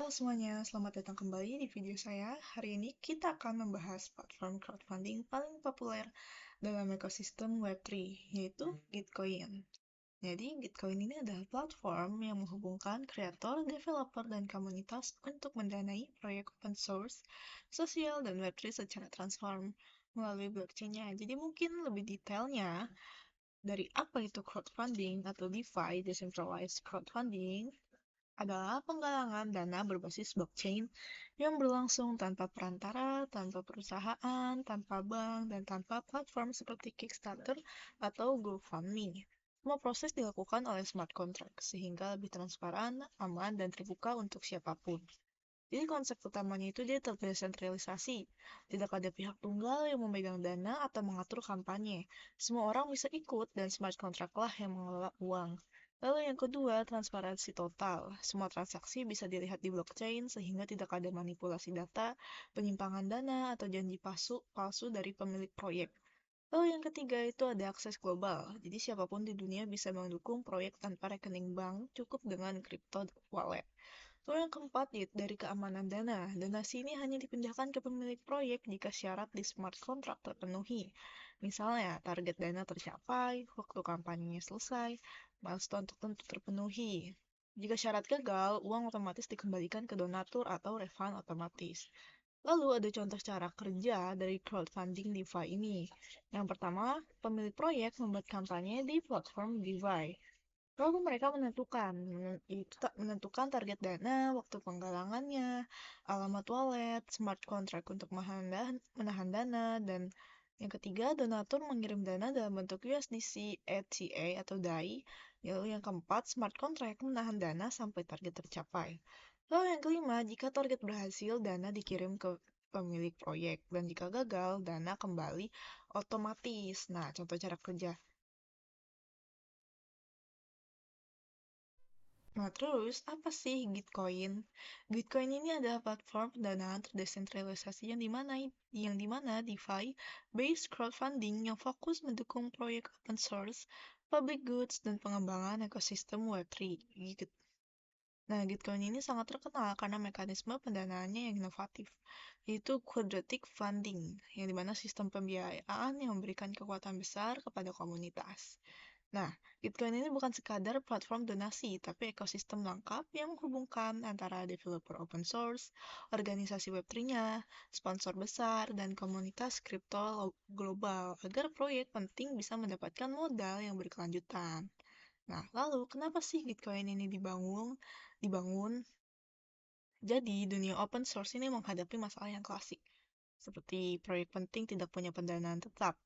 Halo semuanya, selamat datang kembali di video saya. Hari ini kita akan membahas platform crowdfunding paling populer dalam ekosistem Web3, yaitu Gitcoin. Jadi, Gitcoin ini adalah platform yang menghubungkan kreator, developer, dan komunitas untuk mendanai proyek open source, sosial, dan Web3 secara transform melalui blockchain-nya. Jadi mungkin lebih detailnya, dari apa itu crowdfunding atau DeFi, Decentralized Crowdfunding, adalah penggalangan dana berbasis blockchain yang berlangsung tanpa perantara, tanpa perusahaan, tanpa bank, dan tanpa platform seperti Kickstarter atau GoFundMe. Semua proses dilakukan oleh smart contract, sehingga lebih transparan, aman, dan terbuka untuk siapapun. Jadi konsep utamanya itu dia terdesentralisasi. Tidak ada pihak tunggal yang memegang dana atau mengatur kampanye. Semua orang bisa ikut dan smart contract lah yang mengelola uang. Lalu yang kedua, transparansi total. Semua transaksi bisa dilihat di blockchain sehingga tidak ada manipulasi data, penyimpangan dana, atau janji palsu dari pemilik proyek. Lalu yang ketiga itu ada akses global. Jadi siapapun di dunia bisa mendukung proyek tanpa rekening bank, cukup dengan crypto wallet. Lalu yang keempat, dari keamanan dana. Donasi ini hanya dipindahkan ke pemilik proyek jika syarat di smart contract terpenuhi. Misalnya, target dana tercapai, waktu kampanyenya selesai, milestone tertentu terpenuhi. Jika syarat gagal, uang otomatis dikembalikan ke donatur atau refund otomatis. Lalu ada contoh cara kerja dari crowdfunding DeFi ini. Yang pertama, pemilik proyek membuat kampanye di platform DeFi. Lalu mereka menentukan target dana, waktu penggalangannya, alamat wallet, smart contract untuk menahan dana, dan yang ketiga, donatur mengirim dana dalam bentuk USDC, ETH atau DAI. Lalu yang keempat, smart contract menahan dana sampai target tercapai. Lalu yang kelima, jika target berhasil, dana dikirim ke pemilik proyek, dan jika gagal, dana kembali otomatis. Nah, contoh cara kerja. Nah, terus apa sih Gitcoin? Gitcoin ini adalah platform pendanaan terdesentralisasi yang dimana DeFi based crowdfunding yang fokus mendukung proyek open source, public goods, dan pengembangan ekosistem Web3. Nah, Gitcoin ini sangat terkenal karena mekanisme pendanaannya yang inovatif, yaitu quadratic funding, yang dimana sistem pembiayaan yang memberikan kekuatan besar kepada komunitas. Nah, Gitcoin ini bukan sekadar platform donasi, tapi ekosistem lengkap yang menghubungkan antara developer open source, organisasi Web3-nya, sponsor besar, dan komunitas kripto global agar proyek penting bisa mendapatkan modal yang berkelanjutan. Nah, lalu kenapa sih Gitcoin ini dibangun? Jadi, dunia open source ini menghadapi masalah yang klasik, seperti proyek penting tidak punya pendanaan tetap.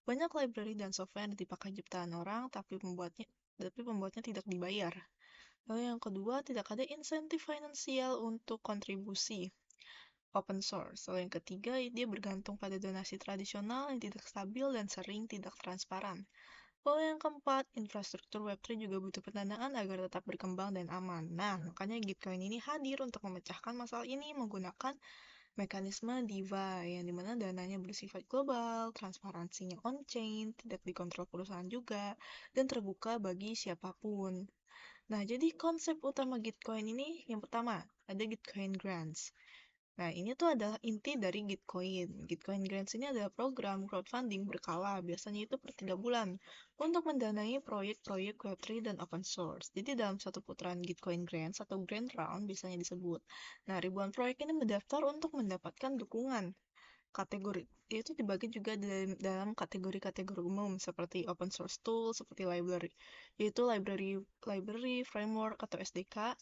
Banyak library dan software yang dipakai jutaan orang, tapi pembuatnya tidak dibayar. Lalu yang kedua, tidak ada insentif finansial untuk kontribusi open source. Lalu yang ketiga, dia bergantung pada donasi tradisional yang tidak stabil dan sering tidak transparan. Lalu yang keempat, infrastruktur Web3 juga butuh pendanaan agar tetap berkembang dan aman. Nah, makanya Gitcoin ini hadir untuk memecahkan masalah ini menggunakan mekanisme DeFi, yang dimana dananya bersifat global, transparansinya on-chain, tidak dikontrol perusahaan juga, dan terbuka bagi siapapun. Nah, jadi konsep utama Gitcoin ini, yang pertama, ada Gitcoin Grants. Nah, ini tuh adalah inti dari Gitcoin. Gitcoin Grants ini adalah program crowdfunding berkala, biasanya itu per 3 bulan, untuk mendanai proyek-proyek Web3 dan open source. Jadi dalam satu putaran Gitcoin Grants atau Grant Round biasanya disebut. Nah, ribuan proyek ini mendaftar untuk mendapatkan dukungan. Kategori itu dibagi juga dalam kategori-kategori umum seperti open source tool, seperti library, yaitu library, framework atau SDK.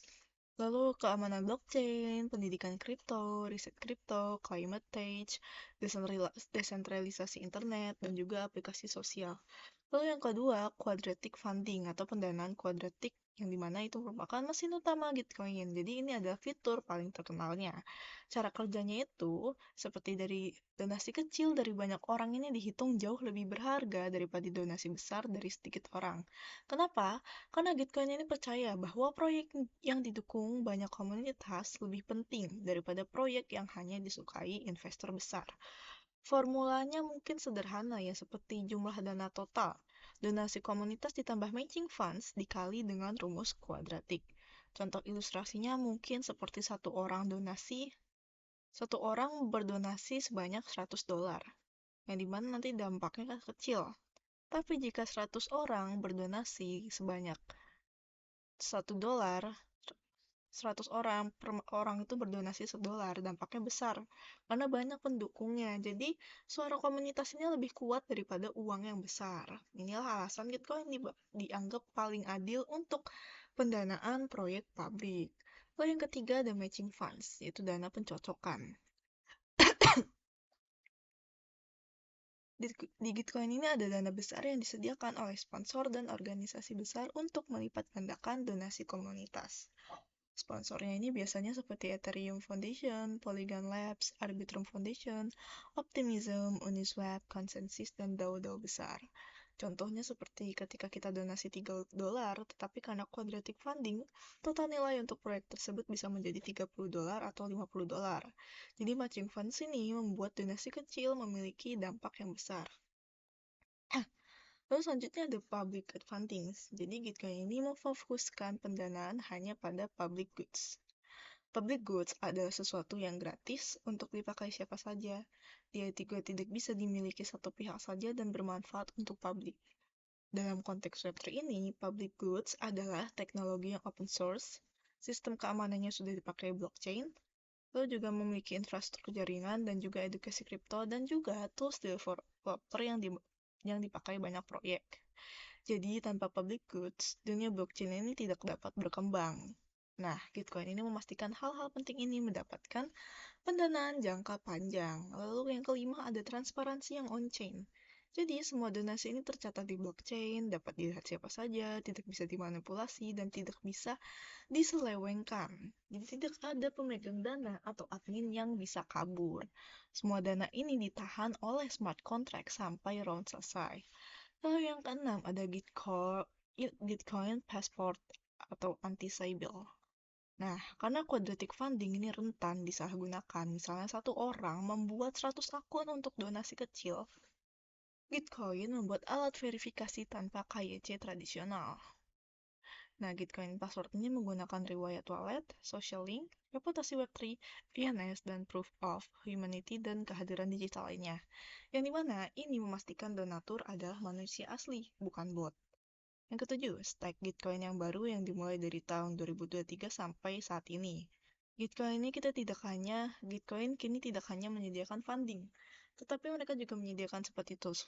Lalu keamanan blockchain, pendidikan kripto, riset kripto, climate change, desentralisasi internet, dan juga aplikasi sosial. Lalu yang kedua, quadratic funding atau pendanaan kuadratik, yang dimana itu merupakan mesin utama Gitcoin. Jadi ini adalah fitur paling terkenalnya. Cara kerjanya itu, seperti dari donasi kecil dari banyak orang ini dihitung jauh lebih berharga daripada donasi besar dari sedikit orang. Kenapa? Karena Gitcoin ini percaya bahwa proyek yang didukung banyak komunitas lebih penting daripada proyek yang hanya disukai investor besar. Formulanya mungkin sederhana ya, seperti jumlah dana total, donasi komunitas ditambah matching funds dikali dengan rumus kuadratik. Contoh ilustrasinya mungkin seperti satu orang berdonasi sebanyak $100, yang dimana nanti dampaknya kan kecil. Tapi jika 100 orang berdonasi sebanyak $1, 100 orang per orang itu berdonasi $1, dampaknya besar karena banyak pendukungnya. Jadi suara komunitas ini lebih kuat daripada uang yang besar. Inilah alasan Gitcoin dianggap paling adil untuk pendanaan proyek publik. Lalu yang ketiga ada matching funds, yaitu dana pencocokan. Di Gitcoin ini ada dana besar yang disediakan oleh sponsor dan organisasi besar untuk melipat gandakan donasi komunitas. Sponsornya ini biasanya seperti Ethereum Foundation, Polygon Labs, Arbitrum Foundation, Optimism, Uniswap, ConsenSys, dan DAO-DAO besar. Contohnya seperti ketika kita donasi $3, tetapi karena quadratic funding, total nilai untuk proyek tersebut bisa menjadi $30 atau $50. Jadi matching funds ini membuat donasi kecil memiliki dampak yang besar. Lalu selanjutnya ada public good funding. Jadi Gitcoin ini memfokuskan pendanaan hanya pada public goods. Public goods adalah sesuatu yang gratis untuk dipakai siapa saja. Dia juga tidak bisa dimiliki satu pihak saja dan bermanfaat untuk publik. Dalam konteks Web3 ini, public goods adalah teknologi yang open source, sistem keamanannya sudah dipakai blockchain, lalu juga memiliki infrastruktur jaringan dan juga edukasi kripto dan juga tools developer yang dipakai banyak proyek. Jadi, tanpa public goods, dunia blockchain ini tidak dapat berkembang. Nah, Gitcoin ini memastikan hal-hal penting ini mendapatkan pendanaan jangka panjang. Lalu yang kelima ada transparansi yang on-chain. Jadi, semua donasi ini tercatat di blockchain, dapat dilihat siapa saja, tidak bisa dimanipulasi, dan tidak bisa diselewengkan. Jadi, tidak ada pemegang dana atau admin yang bisa kabur. Semua dana ini ditahan oleh smart contract sampai round selesai. Lalu yang keenam ada Gitcoin Passport atau anti-Sybil. Nah, karena quadratic funding ini rentan disalahgunakan, misalnya satu orang membuat 100 akun untuk donasi kecil, Gitcoin membuat alat verifikasi tanpa KYC tradisional. Nah, Gitcoin Password ini menggunakan riwayat wallet, social link, reputasi Web3, ENS, dan proof of humanity dan kehadiran digital lainnya. Yang dimana ini memastikan donatur adalah manusia asli, bukan bot. Yang ketujuh, stake Gitcoin yang baru yang dimulai dari tahun 2023 sampai saat ini. Gitcoin kini tidak hanya menyediakan funding, tetapi mereka juga menyediakan seperti tools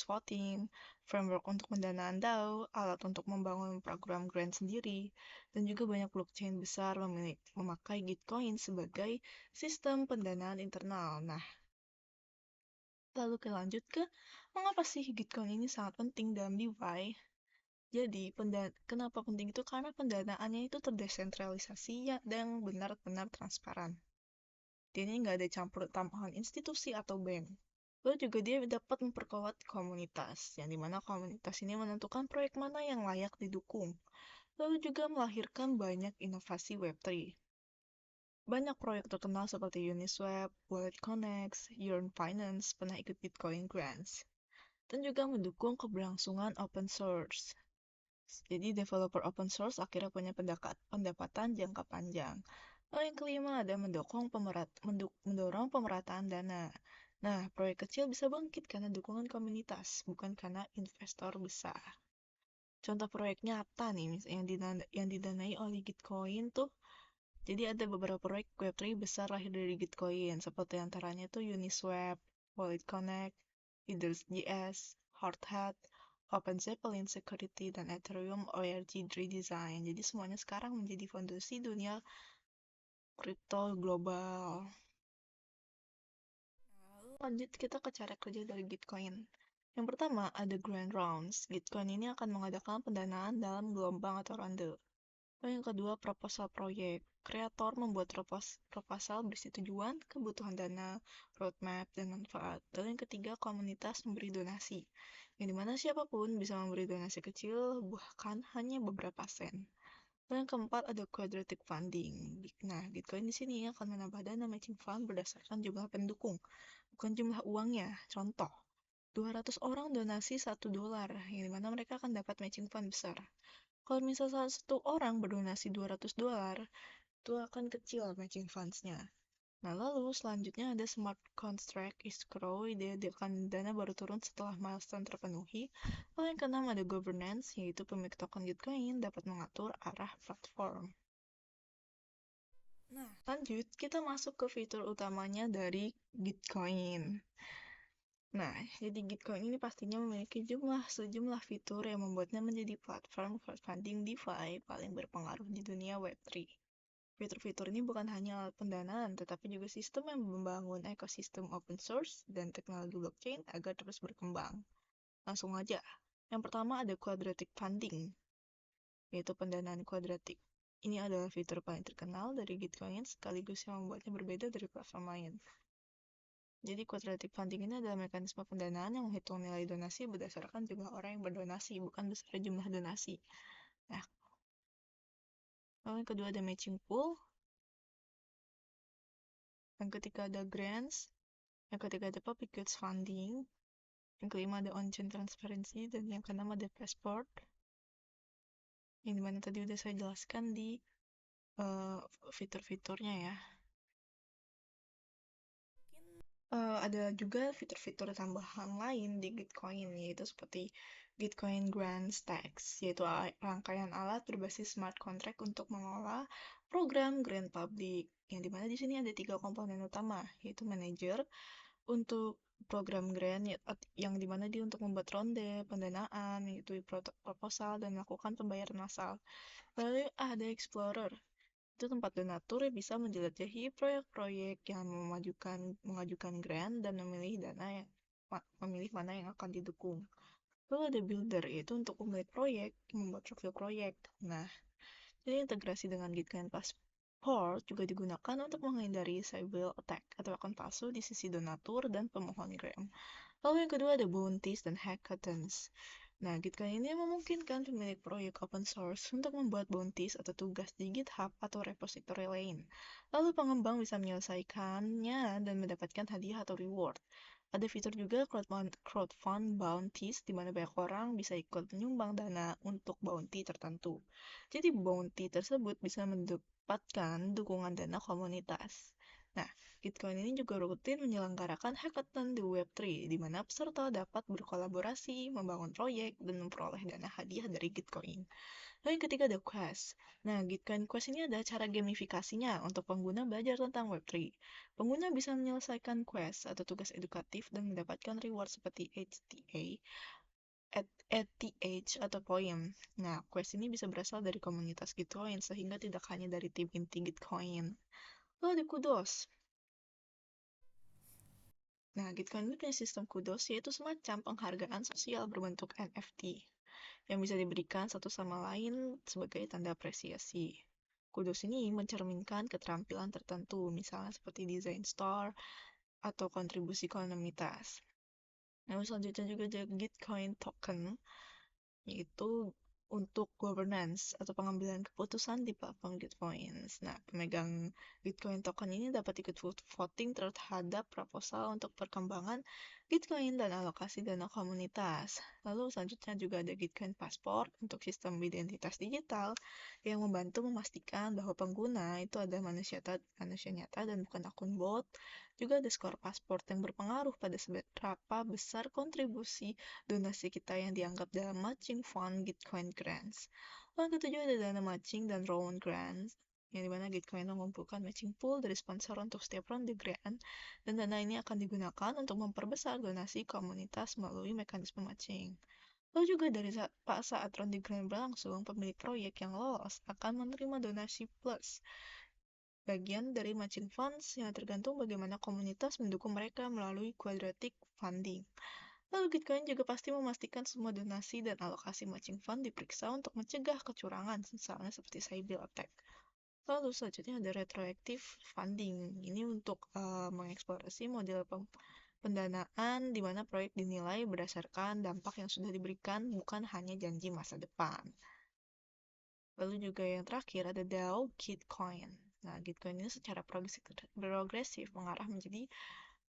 voting, framework untuk pendanaan DAO, alat untuk membangun program grant sendiri, dan juga banyak blockchain besar memakai Gitcoin sebagai sistem pendanaan internal. Nah, lalu lanjut ke mengapa sih Gitcoin ini sangat penting dalam DeFi? Jadi, kenapa penting itu? Karena pendanaannya itu terdesentralisasi dan benar-benar transparan. Dia ini nggak ada campur tangan institusi atau bank. Lalu juga dia dapat memperkuat komunitas, yang dimana komunitas ini menentukan proyek mana yang layak didukung. Lalu juga melahirkan banyak inovasi Web3. Banyak proyek terkenal seperti Uniswap, Wallet Connect, Yearn Finance pernah ikut Bitcoin Grants. Dan juga mendukung keberlangsungan open source. Jadi developer open source akhirnya punya pendapatan jangka panjang. Lalu yang kelima ada mendorong pemerataan dana. Nah, proyek kecil bisa bangkit karena dukungan komunitas, bukan karena investor besar. Contoh proyek nyata nih, yang didanai oleh Gitcoin tuh. Jadi ada beberapa proyek Web3 besar lahir dari Gitcoin, seperti antaranya tuh Uniswap, Wallet Connect, Leaders.js, Hardhat, Open Zeppelin Security, dan Ethereum ORG3 Design. Jadi semuanya sekarang menjadi fondasi dunia kripto global. Lalu lanjut kita ke cara kerja dari Gitcoin. Yang pertama ada grand rounds. Gitcoin ini akan mengadakan pendanaan dalam gelombang atau ronde. Lalu yang kedua proposal proyek. Kreator membuat proposal berisi tujuan, kebutuhan dana, roadmap, dan manfaat. Lalu yang ketiga komunitas memberi donasi. Yang dimana siapapun bisa memberi donasi kecil, bahkan hanya beberapa sen. Lalu yang keempat ada quadratic funding. Nah, Bitcoin di sini akan menambah dana matching fund berdasarkan jumlah pendukung, bukan jumlah uangnya. Contoh, 200 orang donasi $1, yang dimana mereka akan dapat matching fund besar. Kalau misalnya salah satu orang berdonasi $200, itu akan kecil matching funds-nya. Nah, lalu selanjutnya ada smart contract escrow, diadakan dana baru turun setelah milestone terpenuhi. Lalu yang keenam ada governance, yaitu pemilik token Gitcoin dapat mengatur arah platform. Nah, lanjut kita masuk ke fitur utamanya dari Gitcoin. Nah, jadi Gitcoin ini pastinya memiliki sejumlah fitur yang membuatnya menjadi platform crowdfunding DeFi paling berpengaruh di dunia Web3. Fitur-fitur ini bukan hanya alat pendanaan, tetapi juga sistem yang membangun ekosistem open source dan teknologi blockchain agar terus berkembang. Langsung aja. Yang pertama ada quadratic funding, yaitu pendanaan kuadratik. Ini adalah fitur paling terkenal dari Gitcoin sekaligus yang membuatnya berbeda dari platform lain. Jadi quadratic funding ini adalah mekanisme pendanaan yang menghitung nilai donasi berdasarkan jumlah orang yang berdonasi, bukan besar jumlah donasi. Nah, lalu yang kedua ada matching pool, yang ketiga ada grants, yang ketiga ada public goods funding, yang kelima ada on-chain transparency, dan yang keenam ada passport, yang dimana tadi udah saya jelaskan di fitur-fiturnya ya. Ada juga fitur-fitur tambahan lain di Gitcoin, yaitu seperti Gitcoin Grants Tax, yaitu rangkaian alat berbasis smart contract untuk mengelola program grant public, yang dimana di sini ada 3 komponen utama, yaitu manager untuk program grant, yang dimana dia untuk membuat ronde, pendanaan, yaitu proposal, dan melakukan pembayaran massal. Lalu ada Explorer, itu tempat donatur yang bisa menjelajahi proyek-proyek yang mengajukan grant dan memilih mana yang akan didukung. Lalu ada builder, yaitu untuk pemilik proyek, membuat profil proyek. Nah, jadi integrasi dengan Gitcoin Passport juga digunakan untuk menghindari cyber attack atau akun palsu di sisi donatur dan pemohon grant. Lalu yang kedua ada bounties dan hackathons. Nah, Gitcoin ini memungkinkan pemilik proyek open source untuk membuat bounties atau tugas di GitHub atau repository lain. Lalu pengembang bisa menyelesaikannya dan mendapatkan hadiah atau reward. Ada fitur juga crowdfund bounties, di mana banyak orang bisa ikut menyumbang dana untuk bounty tertentu. Jadi bounty tersebut bisa mendapatkan dukungan dana komunitas. Nah, Gitcoin ini juga rutin menyelenggarakan hackathon di Web3, di mana peserta dapat berkolaborasi, membangun proyek, dan memperoleh dana hadiah dari Gitcoin. Lalu yang ketiga ada Quest. Nah, Gitcoin Quest ini ada cara gamifikasinya untuk pengguna belajar tentang Web3. Pengguna bisa menyelesaikan quest atau tugas edukatif dan mendapatkan reward seperti ETH atau poin. Nah, quest ini bisa berasal dari komunitas Gitcoin, sehingga tidak hanya dari tim inti Gitcoin. Lalu ada Kudos. Nah, Gitcoin ini punya sistem kudos, yaitu semacam penghargaan sosial berbentuk NFT yang bisa diberikan satu sama lain sebagai tanda apresiasi. Kudos ini mencerminkan keterampilan tertentu, misalnya seperti desain store atau kontribusi komunitas. Nah, selanjutnya juga ada Gitcoin token, yaitu untuk governance atau pengambilan keputusan di platform Gitcoins. Nah, pemegang Gitcoin token ini dapat ikut voting terhadap proposal untuk perkembangan Gitcoin dan alokasi dana komunitas. Lalu selanjutnya juga ada Gitcoin Passport untuk sistem identitas digital yang membantu memastikan bahwa pengguna itu ada manusia nyata dan bukan akun bot. Juga ada skor pasport yang berpengaruh pada seberapa besar kontribusi donasi kita yang dianggap dalam matching fund Gitcoin grants. Lalu yang ketujuh ada dana matching dan round grants, yang dimana Gitcoin mengumpulkan matching pool dari sponsor untuk setiap ronde grant, dan dana ini akan digunakan untuk memperbesar donasi komunitas melalui mekanisme matching. Lalu juga dari saat ronde grant berlangsung, pemilik proyek yang lolos akan menerima donasi plus bagian dari matching funds yang tergantung bagaimana komunitas mendukung mereka melalui quadratic funding. Lalu Gitcoin juga pasti memastikan semua donasi dan alokasi matching fund diperiksa untuk mencegah kecurangan, misalnya seperti cyber attack. Lalu selanjutnya ada retroactive funding. Ini untuk mengeksplorasi model pendanaan di mana proyek dinilai berdasarkan dampak yang sudah diberikan, bukan hanya janji masa depan. Lalu juga yang terakhir ada DAO Gitcoin. Nah, Gitcoin ini secara progresif mengarah menjadi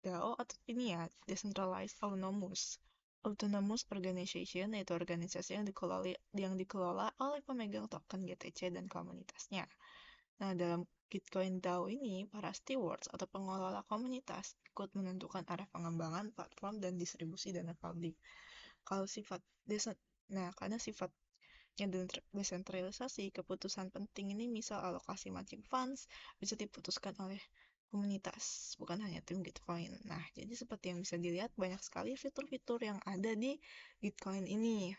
DAO atau ini ya, Decentralized Autonomous Autonomous Organization yaitu organisasi yang dikelola oleh pemegang token GTC dan komunitasnya. Nah, dalam Gitcoin DAO ini, para stewards atau pengelola komunitas ikut menentukan arah pengembangan platform dan distribusi dana publik. Kalau sifat desa, nah karena sifatnya desentralisasi, keputusan penting ini misal alokasi matching funds bisa diputuskan oleh komunitas, bukan hanya tim Gitcoin. Nah, jadi seperti yang bisa dilihat banyak sekali fitur-fitur yang ada di Gitcoin ini.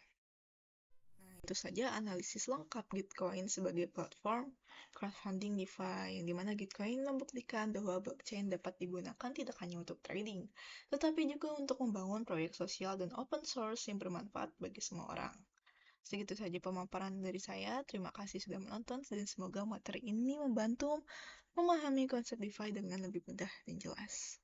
Itu saja analisis lengkap Gitcoin sebagai platform crowdfunding DeFi, yang dimana Gitcoin membuktikan bahwa blockchain dapat digunakan tidak hanya untuk trading, tetapi juga untuk membangun proyek sosial dan open source yang bermanfaat bagi semua orang. Segitu saja pemaparan dari saya. Terima kasih sudah menonton dan semoga materi ini membantu memahami konsep DeFi dengan lebih mudah dan jelas.